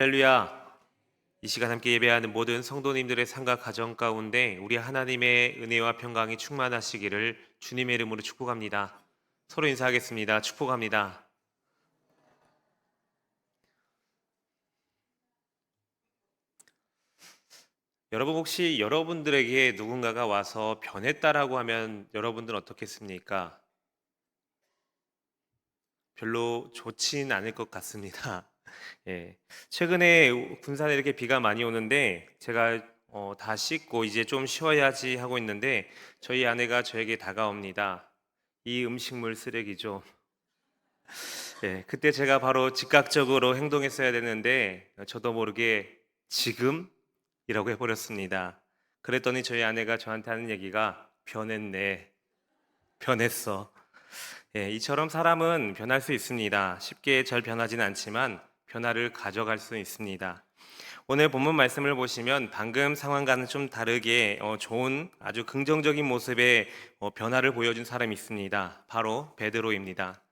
할렐루야. 이 시간 함께 예배하는 모든 성도님들의 삶과 가정 가운데 우리 하나님의 은혜와 평강이 충만하시기를 주님의 이름으로 축복합니다. 서로 인사하겠습니다. 축복합니다. 여러분, 혹시 여러분들에게 누군가가 와서 변했다라고 하면 여러분들은 어떻겠습니까? 별로 좋진 않을 것 같습니다. 예. 최근에 군산에 이렇게 비가 많이 오는데 제가 다 씻고 이제 좀 쉬어야지 하고 있는데 저희 아내가 저에게 다가옵니다. 이 음식물 쓰레기죠. 예. 그때 제가 바로 즉각적으로 행동했어야 되는데 저도 모르게 지금이라고 해버렸습니다. 그랬더니 저희 아내가 저한테 하는 얘기가 변했네. 변했어. 예, 이처럼 사람은 변할 수 있습니다. 쉽게 잘 변하지는 않지만 변화를 가져갈 수 있습니다. 오늘 본문 말씀을 보시면 방금 상황과는 좀 다르게 좋은 아주 긍정적인 모습의 변화를 보여준 사람이 있습니다. 바로 베드로입니다.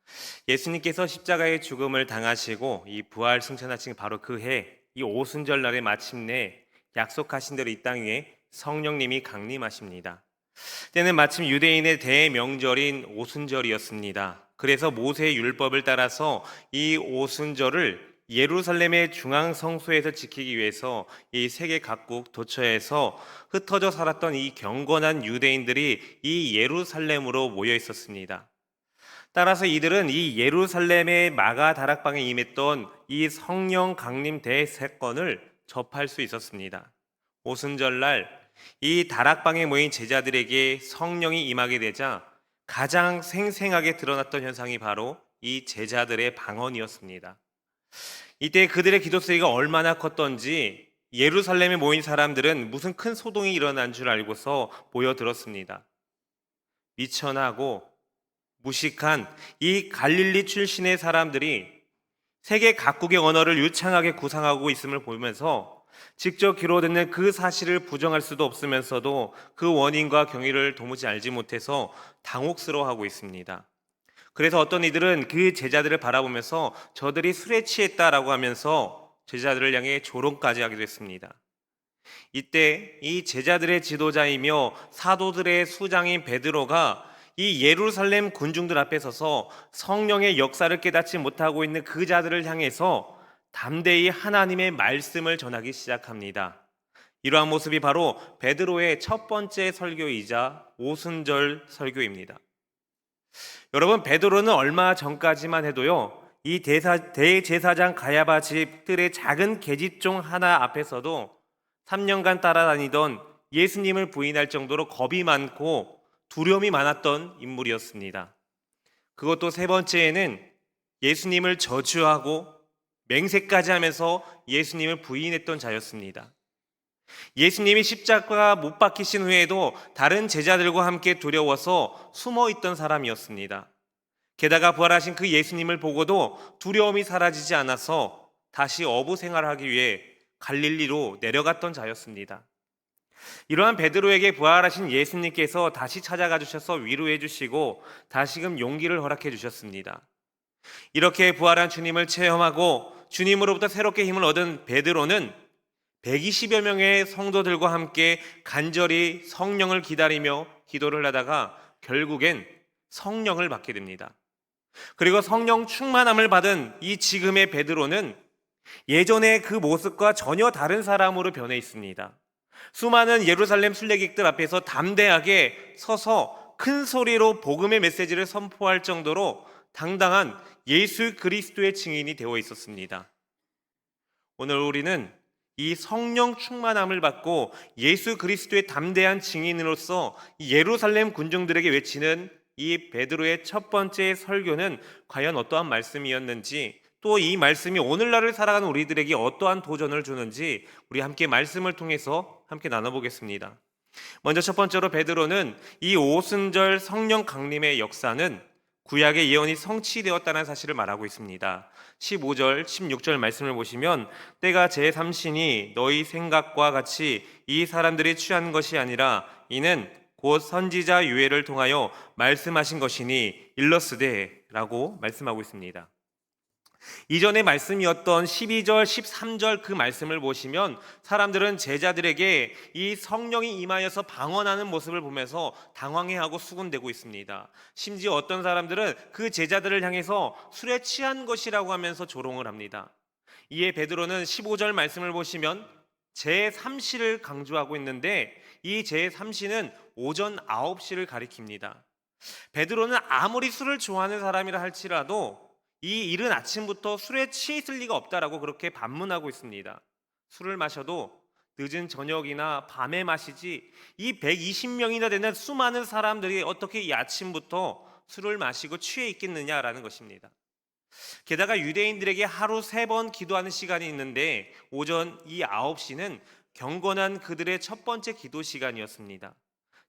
예수님께서 십자가의 죽음을 당하시고 이 부활 승천하신 바로 그 해, 이 오순절 날에 마침내 약속하신 대로 이 땅 위에 성령님이 강림하십니다. 때는 마침 유대인의 대명절인 오순절이었습니다. 그래서 모세의 율법을 따라서 이 오순절을 예루살렘의 중앙 성소에서 지키기 위해서 이 세계 각국 도처에서 흩어져 살았던 이 경건한 유대인들이 이 예루살렘으로 모여 있었습니다. 따라서 이들은 이 예루살렘의 마가 다락방에 임했던 이 성령 강림 대사건을 접할 수 있었습니다. 오순절날 이 다락방에 모인 제자들에게 성령이 임하게 되자 가장 생생하게 드러났던 현상이 바로 이 제자들의 방언이었습니다. 이때 그들의 기도 소리가 얼마나 컸던지 예루살렘에 모인 사람들은 무슨 큰 소동이 일어난 줄 알고서 모여들었습니다. 미천하고 무식한 이 갈릴리 출신의 사람들이 세계 각국의 언어를 유창하게 구사하고 있음을 보면서 직접 귀로 듣는 그 사실을 부정할 수도 없으면서도 그 원인과 경위를 도무지 알지 못해서 당혹스러워하고 있습니다. 그래서 어떤 이들은 그 제자들을 바라보면서 저들이 술에 취했다라고 하면서 제자들을 향해 조롱까지 하기도 했습니다. 이때 이 제자들의 지도자이며 사도들의 수장인 베드로가 이 예루살렘 군중들 앞에 서서 성령의 역사를 깨닫지 못하고 있는 그 자들을 향해서 담대히 하나님의 말씀을 전하기 시작합니다. 이러한 모습이 바로 베드로의 첫 번째 설교이자 오순절 설교입니다. 여러분, 베드로는 얼마 전까지만 해도요, 이 대제사장 가야바 집들의 작은 계집종 하나 앞에서도 3년간 따라다니던 예수님을 부인할 정도로 겁이 많고 두려움이 많았던 인물이었습니다. 그것도 세 번째에는 예수님을 저주하고 맹세까지 하면서 예수님을 부인했던 자였습니다. 예수님이 십자가 못 박히신 후에도 다른 제자들과 함께 두려워서 숨어 있던 사람이었습니다. 게다가 부활하신 그 예수님을 보고도 두려움이 사라지지 않아서 다시 어부 생활하기 위해 갈릴리로 내려갔던 자였습니다. 이러한 베드로에게 부활하신 예수님께서 다시 찾아가 주셔서 위로해 주시고 다시금 용기를 허락해 주셨습니다. 이렇게 부활한 주님을 체험하고 주님으로부터 새롭게 힘을 얻은 베드로는 120여 명의 성도들과 함께 간절히 성령을 기다리며 기도를 하다가 결국엔 성령을 받게 됩니다. 그리고 성령 충만함을 받은 이 지금의 베드로는 예전의 그 모습과 전혀 다른 사람으로 변해 있습니다. 수많은 예루살렘 순례객들 앞에서 담대하게 서서 큰 소리로 복음의 메시지를 선포할 정도로 당당한 예수 그리스도의 증인이 되어 있었습니다. 오늘 우리는 이 성령 충만함을 받고 예수 그리스도의 담대한 증인으로서 예루살렘 군중들에게 외치는 이 베드로의 첫 번째 설교는 과연 어떠한 말씀이었는지, 또 이 말씀이 오늘날을 살아가는 우리들에게 어떠한 도전을 주는지 우리 함께 말씀을 통해서 함께 나눠보겠습니다. 먼저 첫 번째로 베드로는 이 오순절 성령 강림의 역사는 구약의 예언이 성취되었다는 사실을 말하고 있습니다. 15절, 16절 말씀을 보시면 때가 제3신이 너희 생각과 같이 이 사람들이 취한 것이 아니라 이는 곧 선지자 유엘을 통하여 말씀하신 것이니 일러스되 라고 말씀하고 있습니다. 이전의 말씀이었던 12절, 13절 그 말씀을 보시면 사람들은 제자들에게 이 성령이 임하여서 방언하는 모습을 보면서 당황해하고 수군대고 있습니다. 심지어 어떤 사람들은 그 제자들을 향해서 술에 취한 것이라고 하면서 조롱을 합니다. 이에 베드로는 15절 말씀을 보시면 제3시를 강조하고 있는데 이 제3시는 오전 9시를 가리킵니다. 베드로는 아무리 술을 좋아하는 사람이라 할지라도 이 이른 아침부터 술에 취해 있을 리가 없다라고 그렇게 반문하고 있습니다. 술을 마셔도 늦은 저녁이나 밤에 마시지 이 120명이나 되는 수많은 사람들이 어떻게 이 아침부터 술을 마시고 취해 있겠느냐라는 것입니다. 게다가 유대인들에게 하루 3번 기도하는 시간이 있는데 오전 이 9시는 경건한 그들의 첫 번째 기도 시간이었습니다.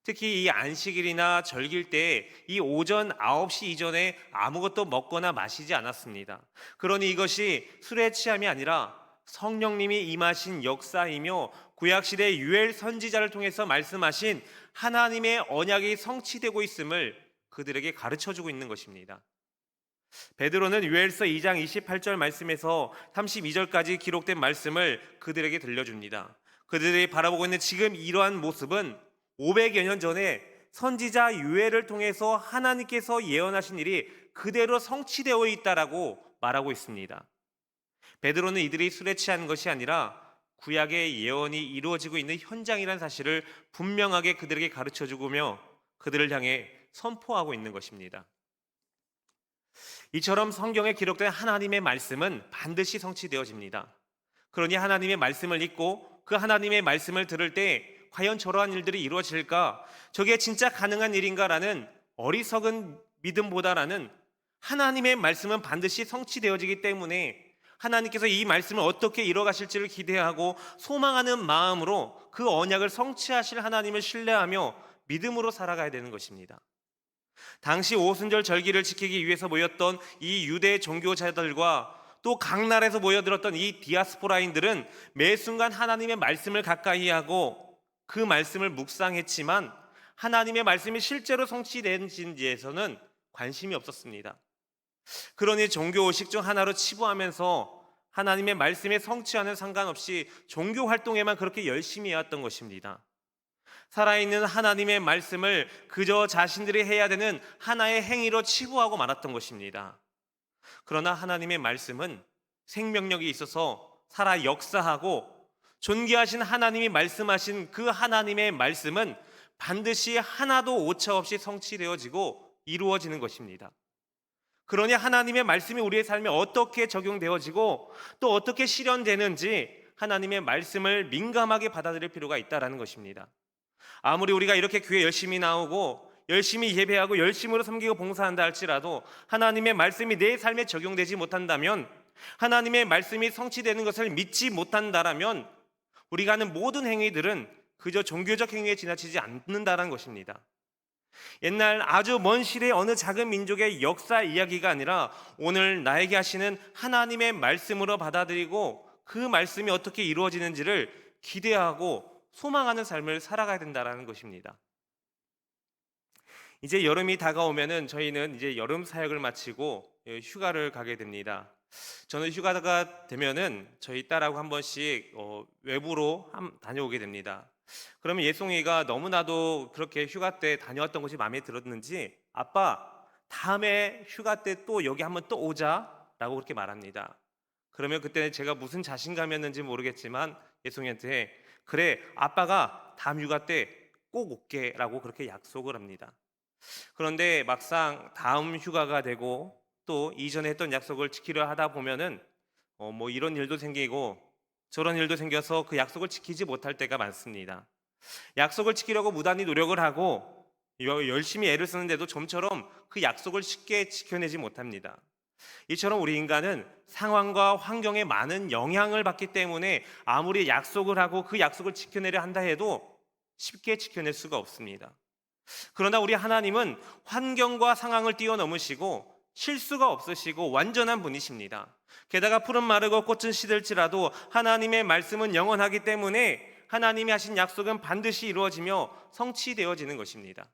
특히 이 안식일이나 절기일 때 이 오전 9시 이전에 아무것도 먹거나 마시지 않았습니다. 그러니 이것이 술의 취함이 아니라 성령님이 임하신 역사이며 구약시대 유엘 선지자를 통해서 말씀하신 하나님의 언약이 성취되고 있음을 그들에게 가르쳐주고 있는 것입니다. 베드로는 요엘서 2장 28절 말씀에서 32절까지 기록된 말씀을 그들에게 들려줍니다. 그들이 바라보고 있는 지금 이러한 모습은 500여 년 전에 선지자 요엘을 통해서 하나님께서 예언하신 일이 그대로 성취되어 있다라고 말하고 있습니다. 베드로는 이들이 술에 취한 것이 아니라 구약의 예언이 이루어지고 있는 현장이라는 사실을 분명하게 그들에게 가르쳐주고며 그들을 향해 선포하고 있는 것입니다. 이처럼 성경에 기록된 하나님의 말씀은 반드시 성취되어집니다. 그러니 하나님의 말씀을 읽고 그 하나님의 말씀을 들을 때 과연 저러한 일들이 이루어질까? 저게 진짜 가능한 일인가라는 어리석은 믿음보다라는 하나님의 말씀은 반드시 성취되어지기 때문에 하나님께서 이 말씀을 어떻게 이뤄가실지를 기대하고 소망하는 마음으로 그 언약을 성취하실 하나님을 신뢰하며 믿음으로 살아가야 되는 것입니다. 당시 오순절 절기를 지키기 위해서 모였던 이 유대 종교자들과 또 각 나라에서 모여들었던 이 디아스포라인들은 매 순간 하나님의 말씀을 가까이 하고 그 말씀을 묵상했지만 하나님의 말씀이 실제로 성취되는지에서는 관심이 없었습니다. 그러니 종교의식 중 하나로 치부하면서 하나님의 말씀의 성취와는 상관없이 종교 활동에만 그렇게 열심히 해왔던 것입니다. 살아있는 하나님의 말씀을 그저 자신들이 해야 되는 하나의 행위로 치부하고 말았던 것입니다. 그러나 하나님의 말씀은 생명력이 있어서 살아 역사하고 존귀하신 하나님이 말씀하신 그 하나님의 말씀은 반드시 하나도 오차없이 성취되어지고 이루어지는 것입니다. 그러니 하나님의 말씀이 우리의 삶에 어떻게 적용되어지고 또 어떻게 실현되는지 하나님의 말씀을 민감하게 받아들일 필요가 있다는 것입니다. 아무리 우리가 이렇게 교회 열심히 나오고 열심히 예배하고 열심으로 섬기고 봉사한다 할지라도 하나님의 말씀이 내 삶에 적용되지 못한다면, 하나님의 말씀이 성취되는 것을 믿지 못한다라면 우리가 하는 모든 행위들은 그저 종교적 행위에 지나치지 않는다는 것입니다. 옛날 아주 먼 시대의 어느 작은 민족의 역사 이야기가 아니라 오늘 나에게 하시는 하나님의 말씀으로 받아들이고 그 말씀이 어떻게 이루어지는지를 기대하고 소망하는 삶을 살아가야 된다는 것입니다. 이제 여름이 다가오면은 저희는 이제 여름 사역을 마치고 휴가를 가게 됩니다. 저는 휴가가 되면은 저희 딸하고 한 번씩 외부로 다녀오게 됩니다. 그러면 예송이가 너무나도 그렇게 휴가 때 다녀왔던 곳이 마음에 들었는지 아빠 다음에 휴가 때 또 여기 한번 또 오자라고 그렇게 말합니다. 그러면 그때 제가 무슨 자신감이었는지 모르겠지만 예송이한테 그래 아빠가 다음 휴가 때 꼭 올게라고 그렇게 약속을 합니다. 그런데 막상 다음 휴가가 되고 또 이전에 했던 약속을 지키려 하다 보면은 뭐 이런 일도 생기고 저런 일도 생겨서 그 약속을 지키지 못할 때가 많습니다. 약속을 지키려고 무단히 노력을 하고 열심히 애를 쓰는데도 좀처럼 그 약속을 쉽게 지켜내지 못합니다. 이처럼 우리 인간은 상황과 환경에 많은 영향을 받기 때문에 아무리 약속을 하고 그 약속을 지켜내려 한다 해도 쉽게 지켜낼 수가 없습니다. 그러나 우리 하나님은 환경과 상황을 뛰어넘으시고 실수가 없으시고 완전한 분이십니다. 게다가 푸른 마르고 꽃은 시들지라도 하나님의 말씀은 영원하기 때문에 하나님이 하신 약속은 반드시 이루어지며 성취되어지는 것입니다.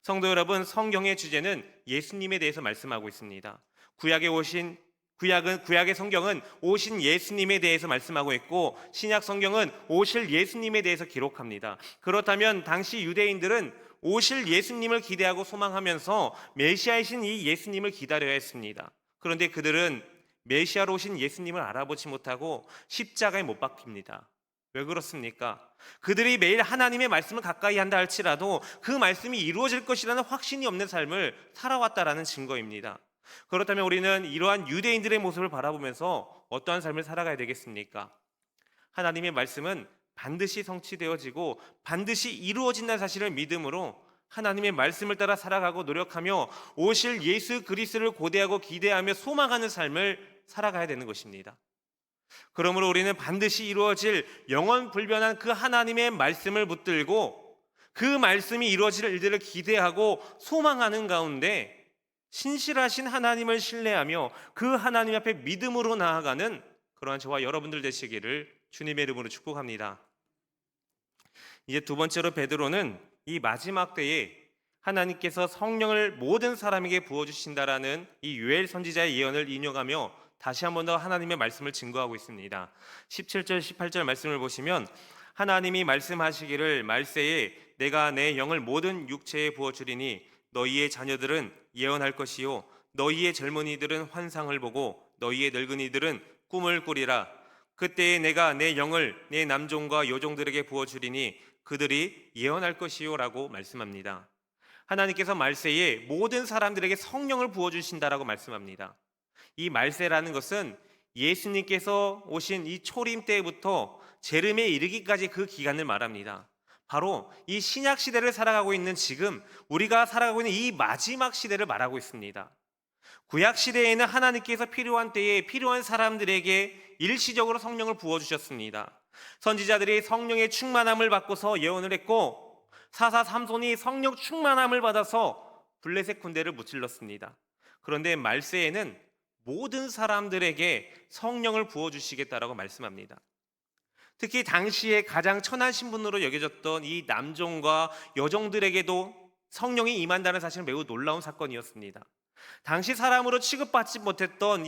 성도 여러분, 성경의 주제는 예수님에 대해서 말씀하고 있습니다. 구약에 오신 구약의 성경은 오신 예수님에 대해서 말씀하고 있고 신약 성경은 오실 예수님에 대해서 기록합니다. 그렇다면 당시 유대인들은 오실 예수님을 기대하고 소망하면서 메시아이신 이 예수님을 기다려야 했습니다. 그런데 그들은 메시아로 오신 예수님을 알아보지 못하고 십자가에 못 박힙니다. 왜 그렇습니까? 그들이 매일 하나님의 말씀을 가까이 한다 할지라도 그 말씀이 이루어질 것이라는 확신이 없는 삶을 살아왔다라는 증거입니다. 그렇다면 우리는 이러한 유대인들의 모습을 바라보면서 어떠한 삶을 살아가야 되겠습니까? 하나님의 말씀은 반드시 성취되어지고 반드시 이루어진다는 사실을 믿음으로 하나님의 말씀을 따라 살아가고 노력하며 오실 예수 그리스도를 고대하고 기대하며 소망하는 삶을 살아가야 되는 것입니다. 그러므로 우리는 반드시 이루어질 영원 불변한 그 하나님의 말씀을 붙들고 그 말씀이 이루어질 일들을 기대하고 소망하는 가운데 신실하신 하나님을 신뢰하며 그 하나님 앞에 믿음으로 나아가는 그러한 저와 여러분들 되시기를 주님의 이름으로 축복합니다. 이제 두 번째로 베드로는 이 마지막 때에 하나님께서 성령을 모든 사람에게 부어주신다라는 이 요엘 선지자의 예언을 인용하며 다시 한 번 더 하나님의 말씀을 증거하고 있습니다. 17절 18절 말씀을 보시면 하나님이 말씀하시기를 말세에 내가 내 영을 모든 육체에 부어주리니 너희의 자녀들은 예언할 것이요 너희의 젊은이들은 환상을 보고 너희의 늙은이들은 꿈을 꾸리라. 그때에 내가 내 영을 내 남종과 여종들에게 부어주리니 그들이 예언할 것이요 라고 말씀합니다. 하나님께서 말세에 모든 사람들에게 성령을 부어주신다라고 말씀합니다. 이 말세라는 것은 예수님께서 오신 이 초림 때부터 재림에 이르기까지 그 기간을 말합니다. 바로 이 신약 시대를 살아가고 있는 지금 우리가 살아가고 있는 이 마지막 시대를 말하고 있습니다. 구약 시대에는 하나님께서 필요한 때에 필요한 사람들에게 일시적으로 성령을 부어주셨습니다. 선지자들이 성령의 충만함을 받고서 예언을 했고 사사 삼손이 성령 충만함을 받아서 블레셋 군대를 무찔렀습니다. 그런데 말세에는 모든 사람들에게 성령을 부어주시겠다라고 말씀합니다. 특히 당시에 가장 천한 신분으로 여겨졌던 이 남종과 여종들에게도 성령이 임한다는 사실은 매우 놀라운 사건이었습니다. 당시 사람으로 취급받지 못했던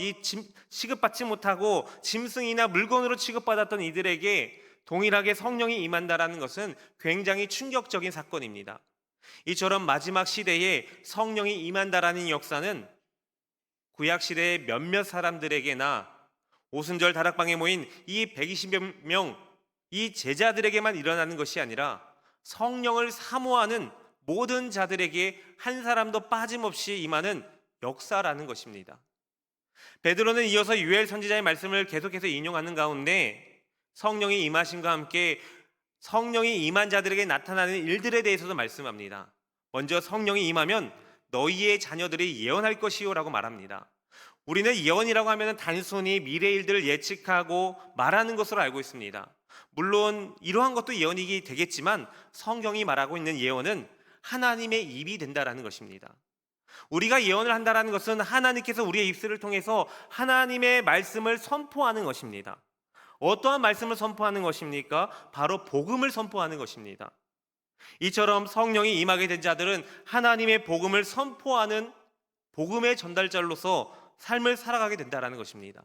취급받지 못하고 짐승이나 물건으로 취급받았던 이들에게 동일하게 성령이 임한다라는 것은 굉장히 충격적인 사건입니다. 이처럼 마지막 시대에 성령이 임한다라는 역사는 구약 시대의 몇몇 사람들에게나 오순절 다락방에 모인 이 120여 명 이 제자들에게만 일어나는 것이 아니라 성령을 사모하는 모든 자들에게 한 사람도 빠짐없이 임하는 역사라는 것입니다. 베드로는 이어서 요엘 선지자의 말씀을 계속해서 인용하는 가운데 성령이 임하심과 함께 성령이 임한 자들에게 나타나는 일들에 대해서도 말씀합니다. 먼저 성령이 임하면 너희의 자녀들이 예언할 것이요 라고 말합니다. 우리는 예언이라고 하면 단순히 미래 일들을 예측하고 말하는 것으로 알고 있습니다. 물론 이러한 것도 예언이 되겠지만 성경이 말하고 있는 예언은 하나님의 입이 된다라는 것입니다. 우리가 예언을 한다라는 것은 하나님께서 우리의 입술을 통해서 하나님의 말씀을 선포하는 것입니다. 어떠한 말씀을 선포하는 것입니까? 바로 복음을 선포하는 것입니다. 이처럼 성령이 임하게 된 자들은 하나님의 복음을 선포하는 복음의 전달자로서 삶을 살아가게 된다는 것입니다.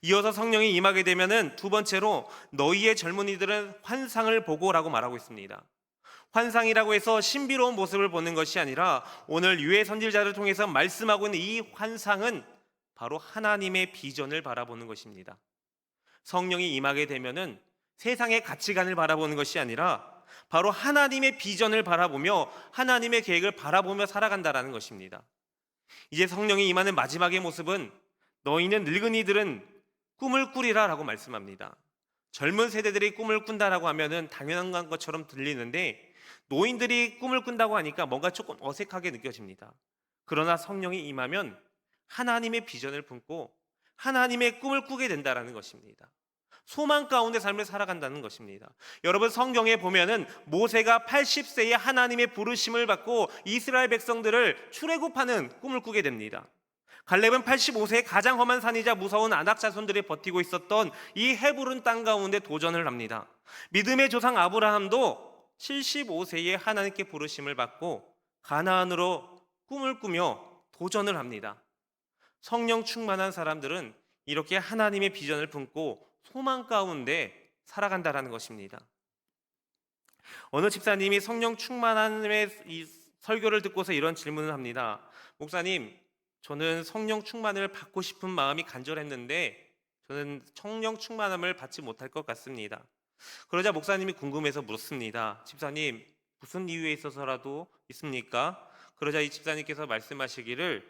이어서 성령이 임하게 되면은 두 번째로 너희의 젊은이들은 환상을 보고라고 말하고 있습니다. 환상이라고 해서 신비로운 모습을 보는 것이 아니라 오늘 유해 선지자를 통해서 말씀하고 있는 이 환상은 바로 하나님의 비전을 바라보는 것입니다. 성령이 임하게 되면은 세상의 가치관을 바라보는 것이 아니라 바로 하나님의 비전을 바라보며 하나님의 계획을 바라보며 살아간다라는 것입니다. 이제 성령이 임하는 마지막의 모습은 너희는 늙은이들은 꿈을 꾸리라 라고 말씀합니다. 젊은 세대들이 꿈을 꾼다라고 하면은 당연한 것처럼 들리는데 노인들이 꿈을 꾼다고 하니까 뭔가 조금 어색하게 느껴집니다. 그러나 성령이 임하면 하나님의 비전을 품고 하나님의 꿈을 꾸게 된다라는 것입니다. 소망 가운데 삶을 살아간다는 것입니다. 여러분 성경에 보면은 모세가 80세에 하나님의 부르심을 받고 이스라엘 백성들을 출애굽하는 꿈을 꾸게 됩니다. 갈렙은 85세에 가장 험한 산이자 무서운 아낙 자손들이 버티고 있었던 이 헤브론 땅 가운데 도전을 합니다. 믿음의 조상 아브라함도 75세에 하나님께 부르심을 받고 가나안으로 꿈을 꾸며 도전을 합니다. 성령 충만한 사람들은 이렇게 하나님의 비전을 품고 소망 가운데 살아간다라는 것입니다. 어느 집사님이 성령 충만함의 이 설교를 듣고서 이런 질문을 합니다. 목사님, 저는 성령 충만을 받고 싶은 마음이 간절했는데 저는 성령 충만함을 받지 못할 것 같습니다. 그러자 목사님이 궁금해서 묻습니다. 집사님, 무슨 이유에 있어서라도 있습니까? 그러자 이 집사님께서 말씀하시기를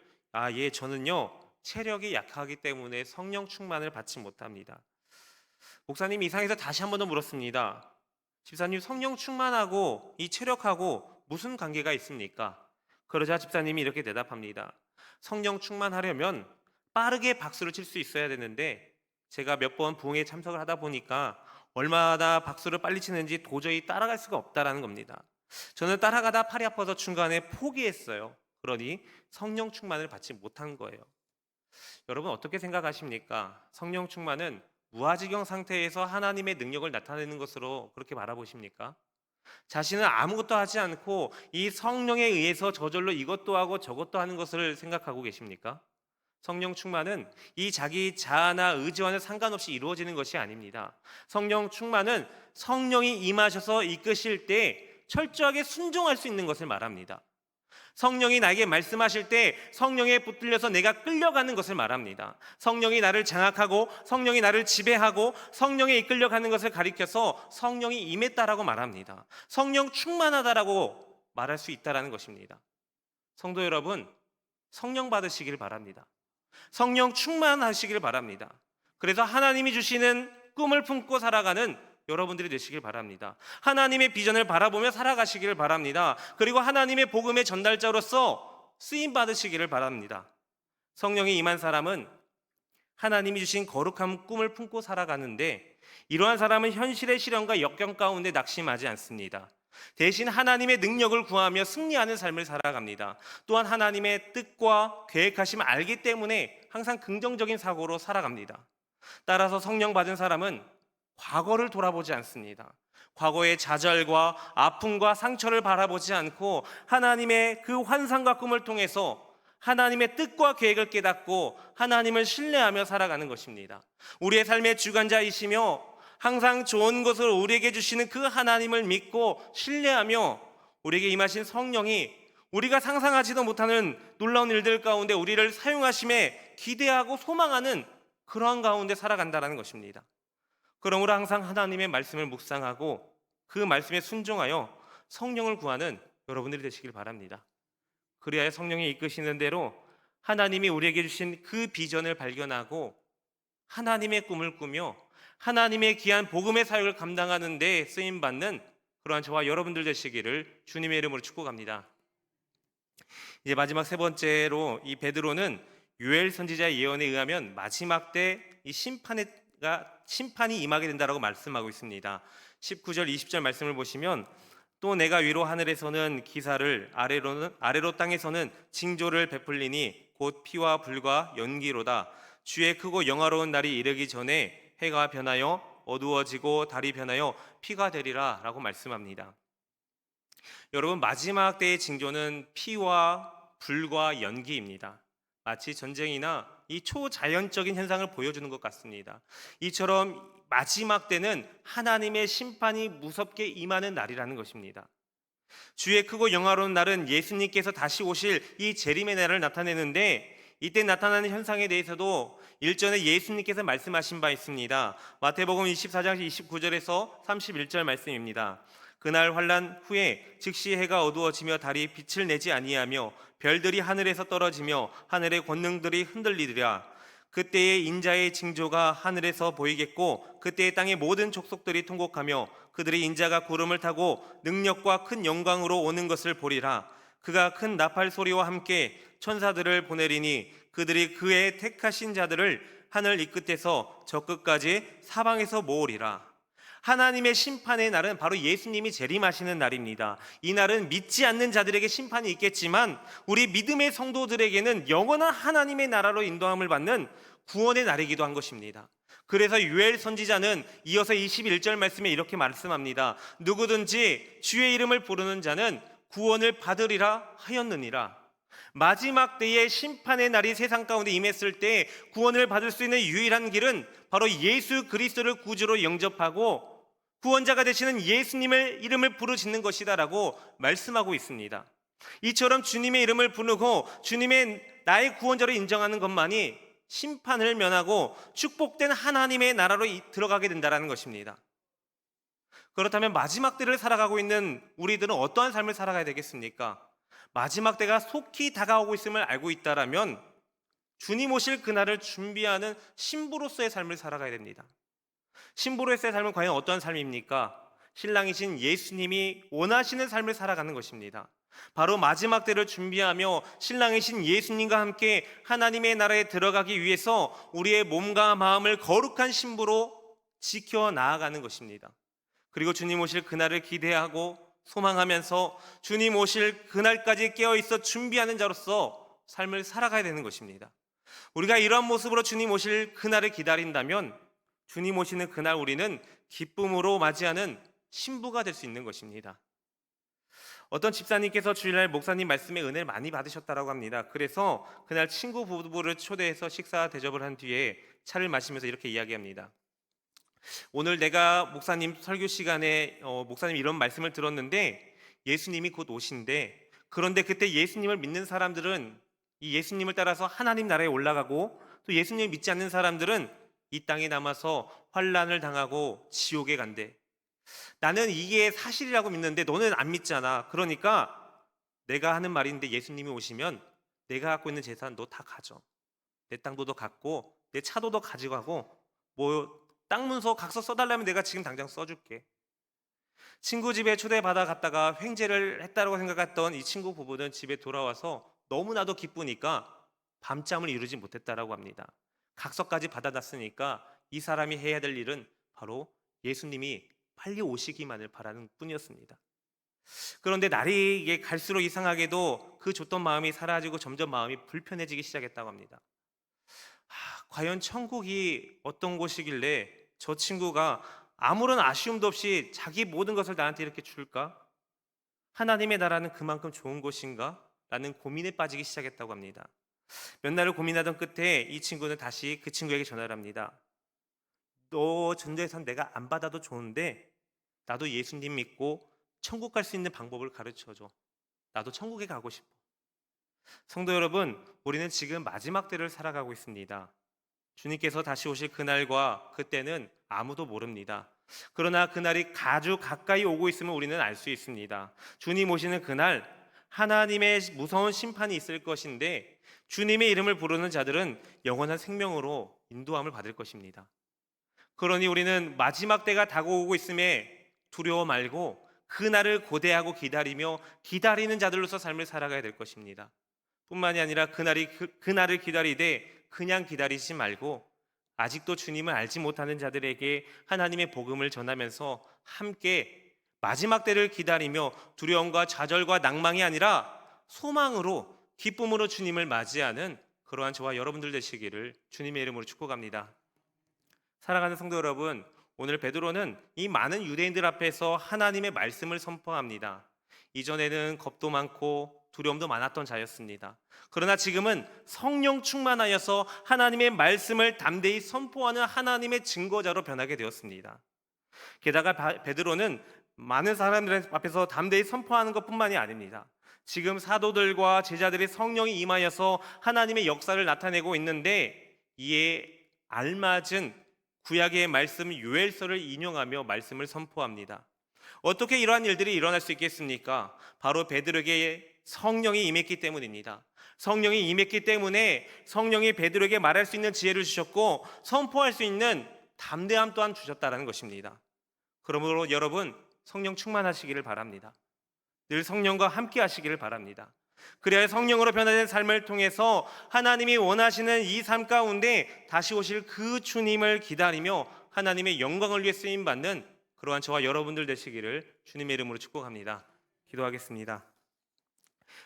예, 저는요 체력이 약하기 때문에 성령 충만을 받지 못합니다. 목사님이 이상해서 다시 한 번 더 물었습니다. 집사님, 성령 충만하고 이 체력하고 무슨 관계가 있습니까? 그러자 집사님이 이렇게 대답합니다. 성령 충만하려면 빠르게 박수를 칠 수 있어야 되는데 제가 몇 번 부흥에 참석을 하다 보니까 얼마나 박수를 빨리 치는지 도저히 따라갈 수가 없다라는 겁니다. 저는 따라가다 팔이 아파서 중간에 포기했어요. 그러니 성령 충만을 받지 못한 거예요. 여러분 어떻게 생각하십니까? 성령 충만은 무아지경 상태에서 하나님의 능력을 나타내는 것으로 그렇게 바라보십니까? 자신은 아무것도 하지 않고 이 성령에 의해서 저절로 이것도 하고 저것도 하는 것을 생각하고 계십니까? 성령 충만은 이 자기 자아나 의지와는 상관없이 이루어지는 것이 아닙니다. 성령 충만은 성령이 임하셔서 이끄실 때 철저하게 순종할 수 있는 것을 말합니다. 성령이 나에게 말씀하실 때 성령에 붙들려서 내가 끌려가는 것을 말합니다. 성령이 나를 장악하고 성령이 나를 지배하고 성령에 이끌려가는 것을 가리켜서 성령이 임했다라고 말합니다. 성령 충만하다라고 말할 수 있다라는 것입니다. 성도 여러분, 성령 받으시길 바랍니다. 성령 충만하시길 바랍니다. 그래서 하나님이 주시는 꿈을 품고 살아가는 여러분들이 되시길 바랍니다. 하나님의 비전을 바라보며 살아가시기를 바랍니다. 그리고 하나님의 복음의 전달자로서 쓰임 받으시기를 바랍니다. 성령이 임한 사람은 하나님이 주신 거룩한 꿈을 품고 살아가는데 이러한 사람은 현실의 시련과 역경 가운데 낙심하지 않습니다. 대신 하나님의 능력을 구하며 승리하는 삶을 살아갑니다. 또한 하나님의 뜻과 계획하심을 알기 때문에 항상 긍정적인 사고로 살아갑니다. 따라서 성령 받은 사람은 과거를 돌아보지 않습니다. 과거의 좌절과 아픔과 상처를 바라보지 않고 하나님의 그 환상과 꿈을 통해서 하나님의 뜻과 계획을 깨닫고 하나님을 신뢰하며 살아가는 것입니다. 우리의 삶의 주관자이시며 항상 좋은 것을 우리에게 주시는 그 하나님을 믿고 신뢰하며 우리에게 임하신 성령이 우리가 상상하지도 못하는 놀라운 일들 가운데 우리를 사용하심에 기대하고 소망하는 그러한 가운데 살아간다는 것입니다. 그러므로 항상 하나님의 말씀을 묵상하고 그 말씀에 순종하여 성령을 구하는 여러분들이 되시길 바랍니다. 그리하여 성령이 이끄시는 대로 하나님이 우리에게 주신 그 비전을 발견하고 하나님의 꿈을 꾸며 하나님의 귀한 복음의 사역을 감당하는 데 쓰임받는 그러한 저와 여러분들 되시기를 주님의 이름으로 축복합니다. 이제 마지막 세 번째로 이 베드로는 요엘 선지자의 예언에 의하면 마지막 때 이 심판이 임하게 된다라고 말씀하고 있습니다. 19절 20절 말씀을 보시면 또 내가 위로 하늘에서는 기사를 아래로 땅에서는 징조를 베풀리니 곧 피와 불과 연기로다. 주의 크고 영화로운 날이 이르기 전에 해가 변하여 어두워지고 달이 변하여 피가 되리라 라고 말씀합니다. 여러분 마지막 때의 징조는 피와 불과 연기입니다. 마치 전쟁이나 이 초자연적인 현상을 보여주는 것 같습니다. 이처럼 마지막 때는 하나님의 심판이 무섭게 임하는 날이라는 것입니다. 주의 크고 영화로운 날은 예수님께서 다시 오실 이 재림의 날을 나타내는데 이때 나타나는 현상에 대해서도 일전에 예수님께서 말씀하신 바 있습니다. 마태복음 24장 29절에서 31절 말씀입니다. 그날 환난 후에 즉시 해가 어두워지며 달이 빛을 내지 아니하며 별들이 하늘에서 떨어지며 하늘의 권능들이 흔들리리라. 그때의 인자의 징조가 하늘에서 보이겠고 그때의 땅의 모든 족속들이 통곡하며 그들이 인자가 구름을 타고 능력과 큰 영광으로 오는 것을 보리라. 그가 큰 나팔 소리와 함께 천사들을 보내리니 그들이 그의 택하신 자들을 하늘 이 끝에서 저 끝까지 사방에서 모으리라. 하나님의 심판의 날은 바로 예수님이 재림하시는 날입니다. 이 날은 믿지 않는 자들에게 심판이 있겠지만 우리 믿음의 성도들에게는 영원한 하나님의 나라로 인도함을 받는 구원의 날이기도 한 것입니다. 그래서 요엘 선지자는 이어서 21절 말씀에 이렇게 말씀합니다. 누구든지 주의 이름을 부르는 자는 구원을 받으리라 하였느니라. 마지막 때의 심판의 날이 세상 가운데 임했을 때 구원을 받을 수 있는 유일한 길은 바로 예수 그리스도를 구주로 영접하고 구원자가 되시는 예수님의 이름을 부르짖는 것이다라고 말씀하고 있습니다. 이처럼 주님의 이름을 부르고 주님의 나의 구원자로 인정하는 것만이 심판을 면하고 축복된 하나님의 나라로 들어가게 된다는 것입니다. 그렇다면 마지막 때를 살아가고 있는 우리들은 어떠한 삶을 살아가야 되겠습니까? 마지막 때가 속히 다가오고 있음을 알고 있다라면 주님 오실 그날을 준비하는 신부로서의 삶을 살아가야 됩니다. 신부로서의 삶은 과연 어떠한 삶입니까? 신랑이신 예수님이 원하시는 삶을 살아가는 것입니다. 바로 마지막 때를 준비하며 신랑이신 예수님과 함께 하나님의 나라에 들어가기 위해서 우리의 몸과 마음을 거룩한 신부로 지켜 나아가는 것입니다. 그리고 주님 오실 그날을 기대하고 소망하면서 주님 오실 그날까지 깨어있어 준비하는 자로서 삶을 살아가야 되는 것입니다. 우리가 이러한 모습으로 주님 오실 그날을 기다린다면 주님 오시는 그날 우리는 기쁨으로 맞이하는 신부가 될 수 있는 것입니다. 어떤 집사님께서 주일날 목사님 말씀에 은혜를 많이 받으셨다고 합니다. 그래서 그날 친구 부부를 초대해서 식사 대접을 한 뒤에 차를 마시면서 이렇게 이야기합니다. 오늘 내가 목사님 설교 시간에 목사님 이런 말씀을 들었는데 예수님이 곧 오신대. 그런데 그때 예수님을 믿는 사람들은 이 예수님을 따라서 하나님 나라에 올라가고 또 예수님을 믿지 않는 사람들은 이 땅에 남아서 환난을 당하고 지옥에 간대. 나는 이게 사실이라고 믿는데 너는 안 믿잖아. 그러니까 내가 하는 말인데 예수님이 오시면 내가 갖고 있는 재산 너 다 가져. 내 땅도 너 갖고 내 차도 너 가져가고 뭐 땅 문서 각서 써달라면 내가 지금 당장 써줄게. 친구 집에 초대받아 갔다가 횡재를 했다고 생각했던 이 친구 부부는 집에 돌아와서 너무나도 기쁘니까 밤잠을 이루지 못했다라고 합니다. 각서까지 받아놨으니까 이 사람이 해야 될 일은 바로 예수님이 빨리 오시기만을 바라는 뿐이었습니다. 그런데 날이 이게 갈수록 이상하게도 그 줬던 마음이 사라지고 점점 마음이 불편해지기 시작했다고 합니다. 과연 천국이 어떤 곳이길래 저 친구가 아무런 아쉬움도 없이 자기 모든 것을 나한테 이렇게 줄까? 하나님의 나라는 그만큼 좋은 곳인가? 라는 고민에 빠지기 시작했다고 합니다. 몇 날을 고민하던 끝에 이 친구는 다시 그 친구에게 전화를 합니다. 너 전재산 내가 안 받아도 좋은데 나도 예수님 믿고 천국 갈 수 있는 방법을 가르쳐줘. 나도 천국에 가고 싶어. 성도 여러분, 우리는 지금 마지막 때를 살아가고 있습니다. 주님께서 다시 오실 그날과 그때는 아무도 모릅니다. 그러나 그날이 아주 가까이 오고 있음을 우리는 알 수 있습니다. 주님 오시는 그날 하나님의 무서운 심판이 있을 것인데 주님의 이름을 부르는 자들은 영원한 생명으로 인도함을 받을 것입니다. 그러니 우리는 마지막 때가 다가오고 있음에 두려워 말고 그날을 고대하고 기다리며 기다리는 자들로서 삶을 살아가야 될 것입니다. 뿐만이 아니라 그날을 기다리되 그냥 기다리지 말고 아직도 주님을 알지 못하는 자들에게 하나님의 복음을 전하면서 함께 마지막 때를 기다리며 두려움과 좌절과 낭망이 아니라 소망으로 기쁨으로 주님을 맞이하는 그러한 저와 여러분들 되시기를 주님의 이름으로 축복합니다. 사랑하는 성도 여러분, 오늘 베드로는 이 많은 유대인들 앞에서 하나님의 말씀을 선포합니다. 이전에는 겁도 많고 두려움도 많았던 자였습니다. 그러나 지금은 성령 충만하여서 하나님의 말씀을 담대히 선포하는 하나님의 증거자로 변하게 되었습니다. 게다가 베드로는 많은 사람들 앞에서 담대히 선포하는 것뿐만이 아닙니다. 지금 사도들과 제자들의 성령이 임하여서 하나님의 역사를 나타내고 있는데 이에 알맞은 구약의 말씀 요엘서를 인용하며 말씀을 선포합니다. 어떻게 이러한 일들이 일어날 수 있겠습니까? 바로 베드로에게 성령이 임했기 때문입니다. 성령이 임했기 때문에 성령이 베드로에게 말할 수 있는 지혜를 주셨고 선포할 수 있는 담대함 또한 주셨다는 것입니다. 그러므로 여러분 성령 충만하시기를 바랍니다. 늘 성령과 함께 하시기를 바랍니다. 그래야 성령으로 변화된 삶을 통해서 하나님이 원하시는 이 삶 가운데 다시 오실 그 주님을 기다리며 하나님의 영광을 위해 쓰임받는 그러한 저와 여러분들 되시기를 주님의 이름으로 축복합니다. 기도하겠습니다.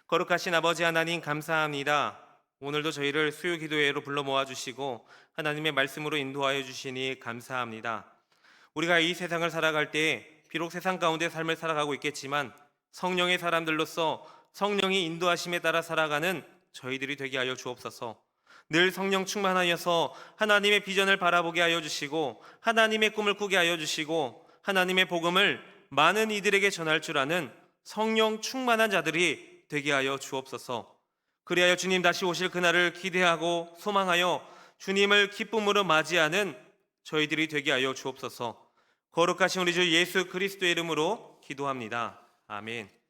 거룩하신 아버지 하나님 감사합니다. 오늘도 저희를 수요 기도회로 불러 모아주시고 하나님의 말씀으로 인도하여 주시니 감사합니다. 우리가 이 세상을 살아갈 때 비록 세상 가운데 삶을 살아가고 있겠지만 성령의 사람들로서 성령이 인도하심에 따라 살아가는 저희들이 되게 하여 주옵소서. 늘 성령 충만하여서 하나님의 비전을 바라보게 하여 주시고 하나님의 꿈을 꾸게 하여 주시고 하나님의 복음을 많은 이들에게 전할 줄 아는 성령 충만한 자들이 되게 하여 주옵소서. 그리하여 주님 다시 오실 그날을 기대하고 소망하여 주님을 기쁨으로 맞이하는 저희들이 되게 하여 주옵소서. 거룩하신 우리 주 예수 그리스도의 이름으로 기도합니다. 아멘.